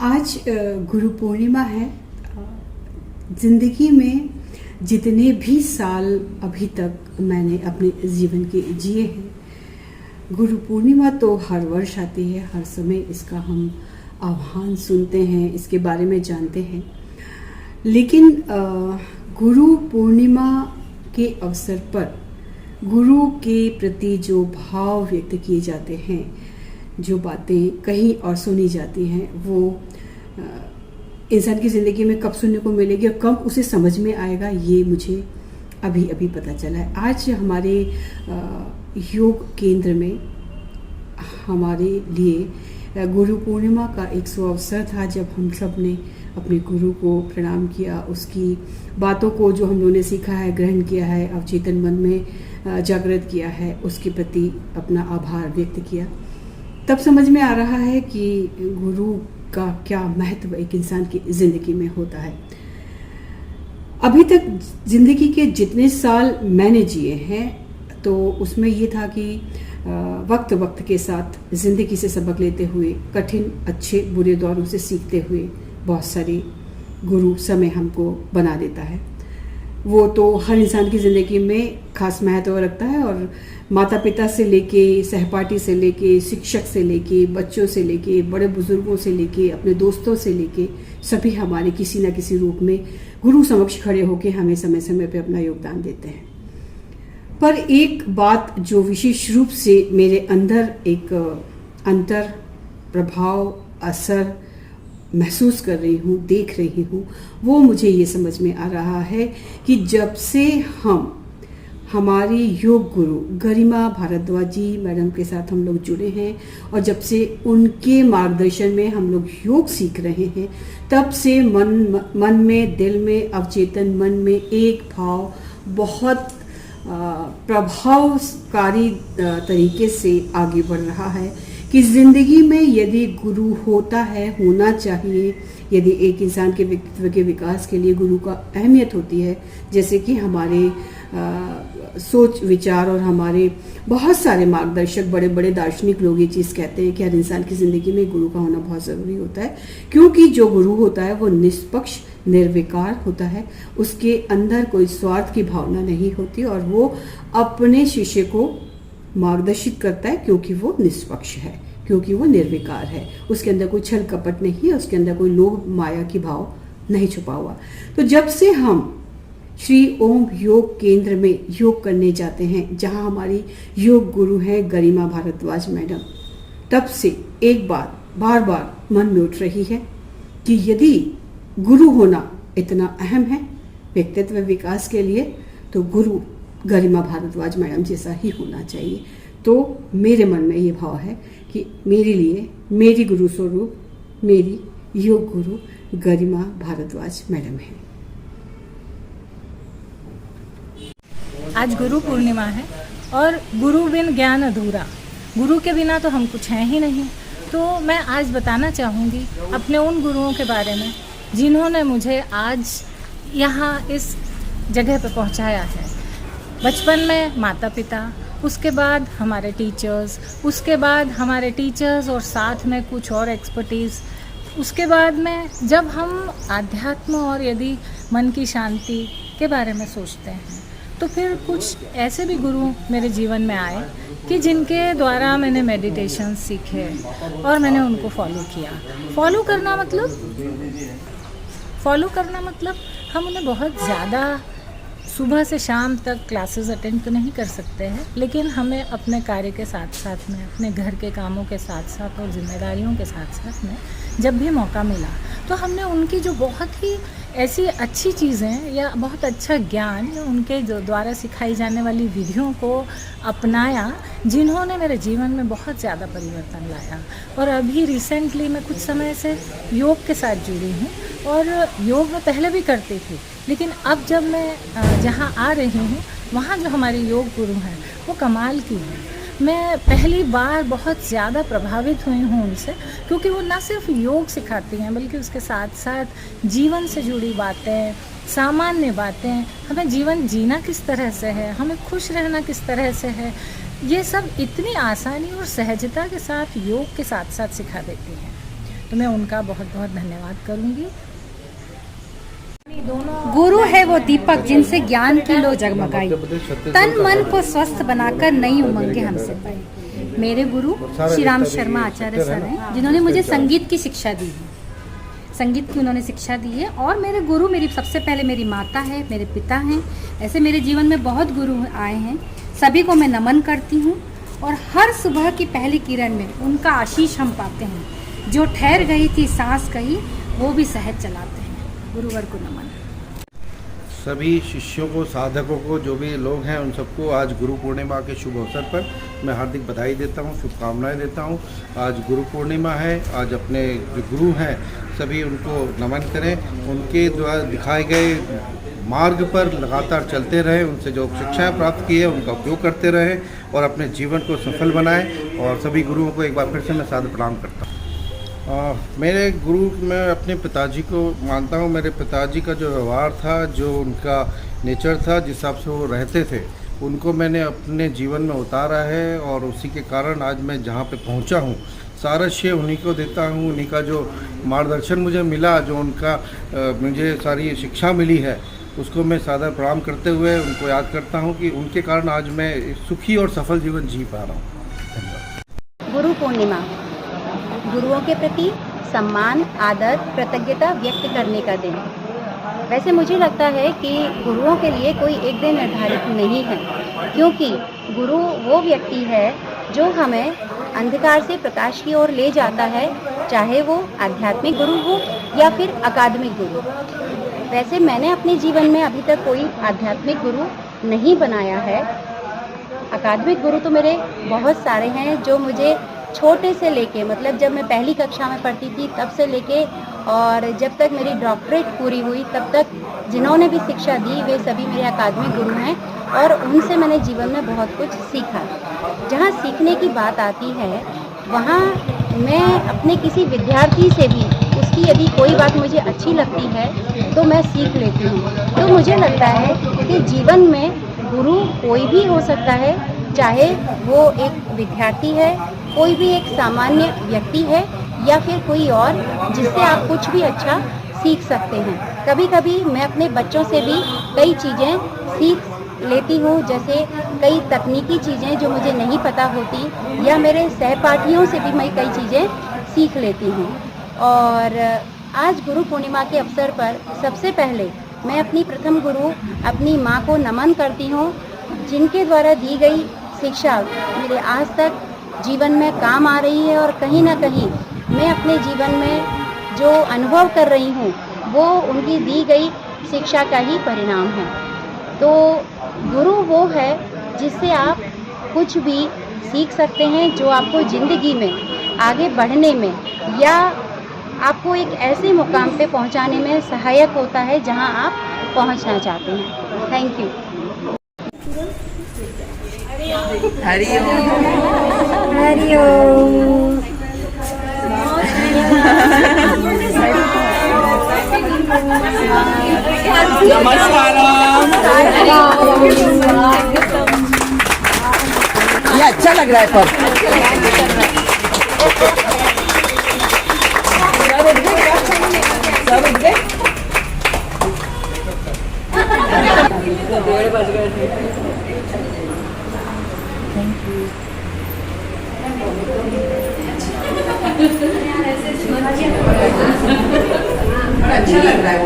आज गुरु पूर्णिमा है। ज़िंदगी में जितने भी साल अभी तक मैंने अपने जीवन के जिए हैं, गुरु पूर्णिमा तो हर वर्ष आती है, हर समय इसका हम आह्वान सुनते हैं, इसके बारे में जानते हैं। लेकिन गुरु पूर्णिमा के अवसर पर गुरु के प्रति जो भाव व्यक्त किए जाते हैं, जो बातें कहीं और सुनी जाती हैं, वो इंसान की ज़िंदगी में कब सुनने को मिलेगी और कब उसे समझ में आएगा, ये मुझे अभी अभी पता चला है। आज हमारे योग केंद्र में हमारे लिए गुरु पूर्णिमा का एक अवसर था, जब हम सब ने अपने गुरु को प्रणाम किया, उसकी बातों को जो हम लोगों ने सीखा है, ग्रहण किया है, अवचेतन मन में जागृत किया है, उसके प्रति अपना आभार व्यक्त किया। तब समझ में आ रहा है कि गुरु का क्या महत्व एक इंसान की ज़िंदगी में होता है। अभी तक ज़िंदगी के जितने साल मैंने जिए हैं, तो उसमें ये था कि वक्त वक्त के साथ ज़िंदगी से सबक लेते हुए, कठिन अच्छे बुरे दौरों से सीखते हुए, बहुत सारे गुरु समय हमको बना देता है। वो तो हर इंसान की ज़िंदगी में खास महत्व रखता है, और माता पिता से लेके, सहपाठी से लेके, शिक्षक से लेके, बच्चों से लेके, बड़े बुजुर्गों से लेके, अपने दोस्तों से लेके, सभी हमारे किसी न किसी रूप में गुरु समक्ष खड़े होके हमें समय समय पे अपना योगदान देते हैं। पर एक बात जो विशेष रूप से मेरे अंदर एक अंतर प्रभाव असर महसूस कर रही हूँ, देख रही हूँ, वो मुझे ये समझ में आ रहा है कि जब से हम हमारी योग गुरु गरिमा भारद्वाज जी मैडम के साथ हम लोग जुड़े हैं, और जब से उनके मार्गदर्शन में हम लोग योग सीख रहे हैं, तब से मन में, दिल में, अवचेतन मन में एक भाव बहुत प्रभावकारी तरीके से आगे बढ़ रहा है कि ज़िंदगी में यदि गुरु होता है, होना चाहिए, यदि एक इंसान के व्यक्तित्व के विकास के लिए गुरु का अहमियत होती है, जैसे कि हमारे सोच विचार और हमारे बहुत सारे मार्गदर्शक, बड़े बड़े दार्शनिक लोग ये चीज़ कहते हैं कि हर इंसान की ज़िंदगी में गुरु का होना बहुत ज़रूरी होता है, क्योंकि जो गुरु होता है वो निष्पक्ष, निर्विकार होता है, उसके अंदर कोई स्वार्थ की भावना नहीं होती, और वो अपने शिष्य को मार्गदर्शित करता है, क्योंकि वो निष्पक्ष है, क्योंकि वो निर्विकार है, उसके अंदर कोई छल कपट नहीं है, उसके अंदर कोई लोभ माया की भाव नहीं छुपा हुआ। तो जब से हम श्री ओम योग केंद्र में योग करने जाते हैं, जहां हमारी योग गुरु हैं गरिमा भारद्वाज मैडम, तब से एक बात बार बार मन में उठ रही है कि यदि गुरु होना इतना अहम है व्यक्तित्व विकास के लिए, तो गुरु गरिमा भारद्वाज मैडम जैसा ही होना चाहिए। तो मेरे मन में ये भाव है कि मेरे लिए मेरी गुरु स्वरूप मेरी योग गुरु गरिमा भारद्वाज मैडम है। आज गुरु पूर्णिमा है, और गुरु बिन ज्ञान अधूरा, गुरु के बिना तो हम कुछ हैं ही नहीं। तो मैं आज बताना चाहूँगी अपने उन गुरुओं के बारे में जिन्होंने मुझे आज यहाँ इस जगह पर पहुँचाया है। बचपन में माता पिता, उसके बाद हमारे टीचर्स, उसके बाद हमारे टीचर्स और साथ में कुछ और एक्सपर्टीज़, उसके बाद में जब हम आध्यात्म और यदि मन की शांति के बारे में सोचते हैं, तो फिर कुछ ऐसे भी गुरु मेरे जीवन में आए कि जिनके द्वारा मैंने मेडिटेशन सीखे और मैंने उनको फॉलो किया। फॉलो करना मतलब हम उन्हें बहुत ज़्यादा सुबह से शाम तक क्लासेस अटेंड तो नहीं कर सकते हैं, लेकिन हमें अपने कार्य के साथ साथ में, अपने घर के कामों के साथ साथ और जिम्मेदारियों के साथ साथ में जब भी मौका मिला, तो हमने उनकी जो बहुत ही ऐसी अच्छी चीज़ें या बहुत अच्छा ज्ञान, उनके जो द्वारा सिखाई जाने वाली विधियों को अपनाया, जिन्होंने मेरे जीवन में बहुत ज़्यादा परिवर्तन लाया। और अभी रिसेंटली मैं कुछ समय से योग के साथ जुड़ी हूँ, और योग मैं पहले भी करती थी, लेकिन अब जब मैं जहाँ आ रही हूँ, वहाँ जो हमारे योग गुरु हैं वो कमाल की हैं। मैं पहली बार बहुत ज़्यादा प्रभावित हुई हूँ उनसे, क्योंकि वो ना सिर्फ योग सिखाती हैं, बल्कि उसके साथ साथ जीवन से जुड़ी बातें, सामान्य बातें, हमें जीवन जीना किस तरह से है, हमें खुश रहना किस तरह से है, ये सब इतनी आसानी और सहजता के साथ योग के साथ साथ सिखा देती हैं। तो मैं उनका बहुत बहुत धन्यवाद करूँगी। गुरु है वो दीपक जिनसे ज्ञान की लो जगमगाई, तन मन को स्वस्थ बनाकर नई उमंगें हमसे पाई। मेरे गुरु श्री राम शर्मा आचार्य सर हैं, जिन्होंने मुझे संगीत की शिक्षा दी है। संगीत की उन्होंने शिक्षा दी है। और मेरे गुरु मेरी सबसे पहले मेरी माता है, मेरे पिता हैं। ऐसे मेरे जीवन में बहुत गुरु आए हैं, सभी को मैं नमन करती हूँ। और हर सुबह की पहली किरण में उनका आशीष हम पाते हैं। जो ठहर गई थी सांस कहीं, वो भी सहज चलाते हैं। गुरुवर को नमन। सभी शिष्यों को, साधकों को, जो भी लोग हैं उन सबको आज गुरु पूर्णिमा के शुभ अवसर पर मैं हार्दिक बधाई देता हूं, शुभकामनाएं देता हूं। आज गुरु पूर्णिमा है। आज अपने जो गुरु हैं सभी उनको नमन करें, उनके द्वारा दिखाए गए मार्ग पर लगातार चलते रहें, उनसे जो शिक्षाएं प्राप्त की है उनका उपयोग करते रहें और अपने जीवन को सफल बनाएं। और सभी गुरुओं को एक बार फिर से मैं सादर प्रणाम करता हूँ। मेरे गुरु मैं अपने पिताजी को मानता हूँ। मेरे पिताजी का जो व्यवहार था, जो उनका नेचर था, जिस हिसाब से वो रहते थे, उनको मैंने अपने जीवन में उतारा है। और उसी के कारण आज मैं जहाँ पे पहुँचा हूँ, सारा श्रेय उन्हीं को देता हूँ। उन्हीं का जो मार्गदर्शन मुझे मिला, जो उनका मुझे सारी शिक्षा मिली है, उसको मैं सादर प्रणाम करते हुए उनको याद करता हूँ कि उनके कारण आज मैं सुखी और सफल जीवन जी पा रहा हूँ। धन्यवाद। गुरु पूर्णिमा गुरुओं के प्रति सम्मान, आदर, कृतज्ञता व्यक्त करने का दिन। वैसे मुझे लगता है कि गुरुओं के लिए कोई एक दिन निर्धारित नहीं है, क्योंकि गुरु वो व्यक्ति है जो हमें अंधकार से प्रकाश की ओर ले जाता है, चाहे वो आध्यात्मिक गुरु हो या फिर अकादमिक गुरु। वैसे मैंने अपने जीवन में अभी तक कोई आध्यात्मिक गुरु नहीं बनाया है। अकादमिक गुरु तो मेरे बहुत सारे हैं, जो मुझे छोटे से लेके, मतलब जब मैं पहली कक्षा में पढ़ती थी तब से लेके और जब तक मेरी डॉक्टरेट पूरी हुई तब तक जिन्होंने भी शिक्षा दी, वे सभी मेरे अकादमिक गुरु हैं। और उनसे मैंने जीवन में बहुत कुछ सीखा। जहाँ सीखने की बात आती है, वहाँ मैं अपने किसी विद्यार्थी से भी उसकी यदि कोई बात मुझे अच्छी लगती है तो मैं सीख लेती हूँ। तो मुझे लगता है कि जीवन में गुरु कोई भी हो सकता है, चाहे वो एक विद्यार्थी है, कोई भी एक सामान्य व्यक्ति है, या फिर कोई और, जिससे आप कुछ भी अच्छा सीख सकते हैं। कभी कभी मैं अपने बच्चों से भी कई चीज़ें सीख लेती हूँ, जैसे कई तकनीकी चीज़ें जो मुझे नहीं पता होती, या मेरे सहपाठियों से भी मैं कई चीज़ें सीख लेती हूँ। और आज गुरु पूर्णिमा के अवसर पर सबसे पहले मैं अपनी प्रथम गुरु अपनी माँ को नमन करती हूँ, जिनके द्वारा दी गई शिक्षा मेरे आज तक जीवन में काम आ रही है। और कहीं ना कहीं मैं अपने जीवन में जो अनुभव कर रही हूँ वो उनकी दी गई शिक्षा का ही परिणाम है। तो गुरु वो है जिससे आप कुछ भी सीख सकते हैं, जो आपको ज़िंदगी में आगे बढ़ने में या आपको एक ऐसे मुकाम पे पहुंचाने में सहायक होता है जहां आप पहुंचना चाहते हैं। Thank you. हरि ओम। हरि ओम। नमस्कार। ये अच्छा लग रहा है पर अच्छा लग रहा है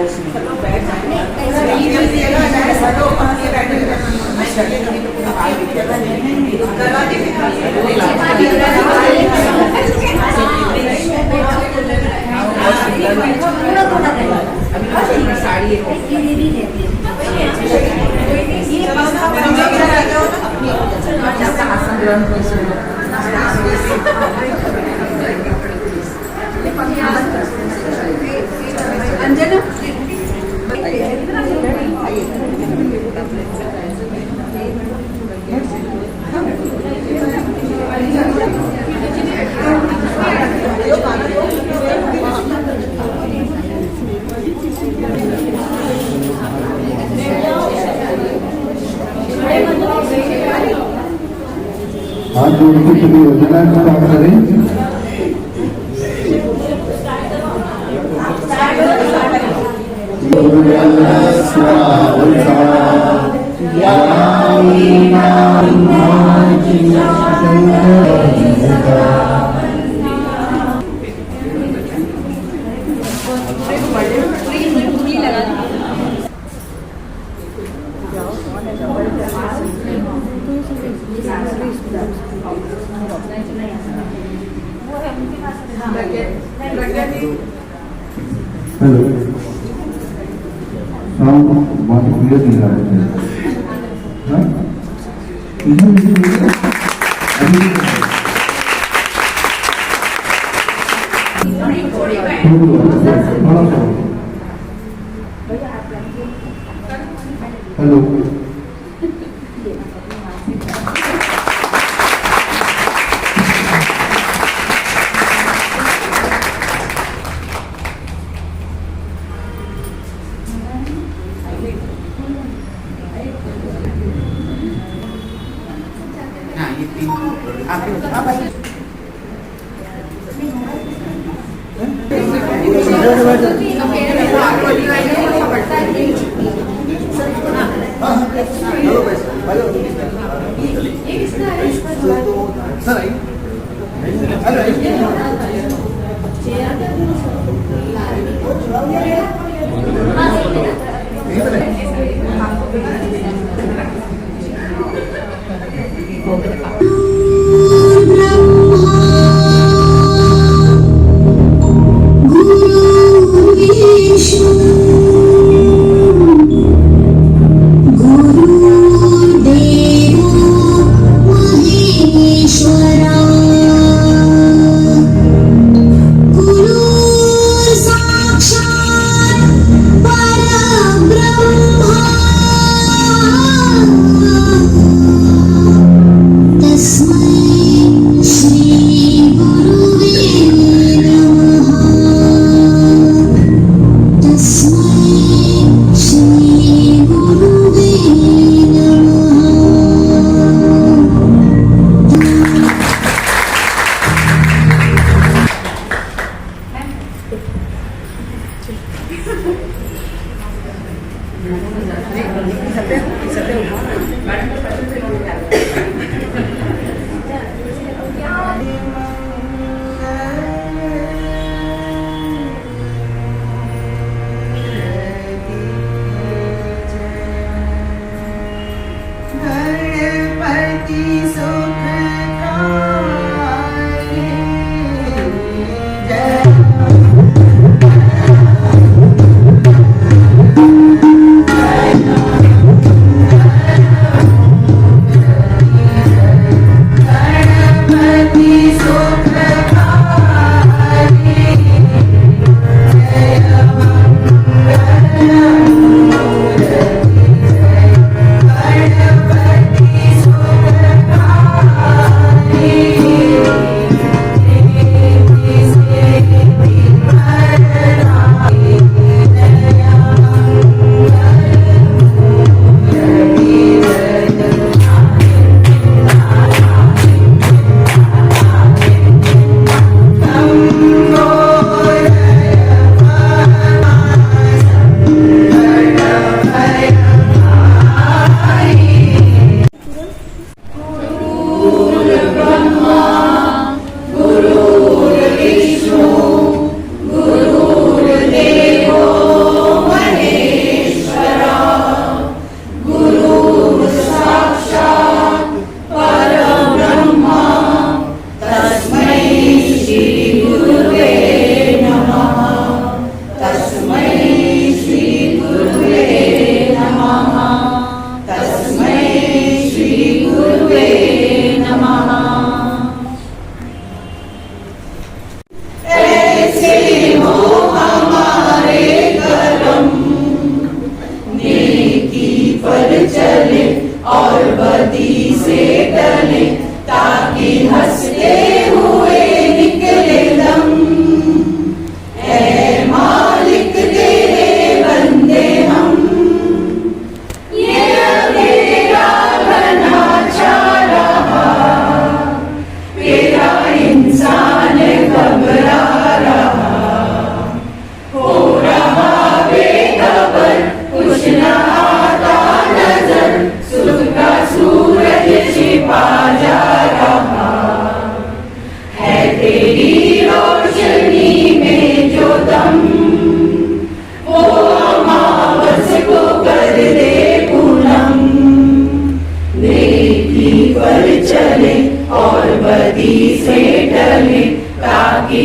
आज जो उनकी सभी योजना को काम करें। हेलो साउंड बहुत क्लियर नहीं आ रहा है। हेलो और बदी से टले ताकि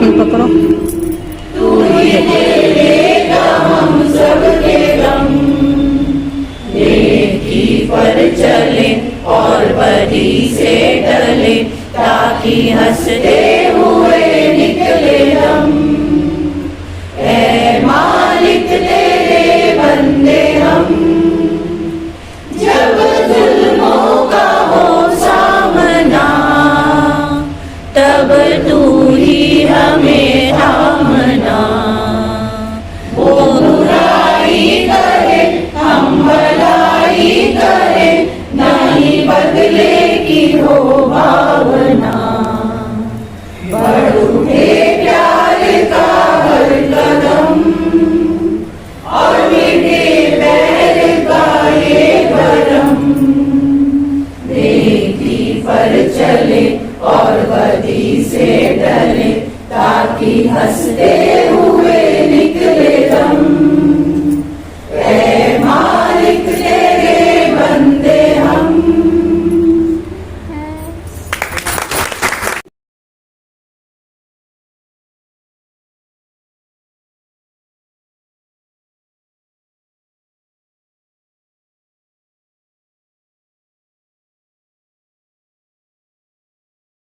ये पकड़ो। पर चले और बदी से टले, ताकि हंसते हुए निकले हम। ऐ मालिक तेरे बंदे हम, जब जुल्मों का हो सामना, तब तू ही हमें थामना। वो बुराई करे हम भलाई करे, नहीं बदले की हो भावना। बढ़ उठे प्यार का हर कदम, और मिटे पैर का ये भरम। नेकी पर चले और बदी से डरे, ताकि हंसते हुए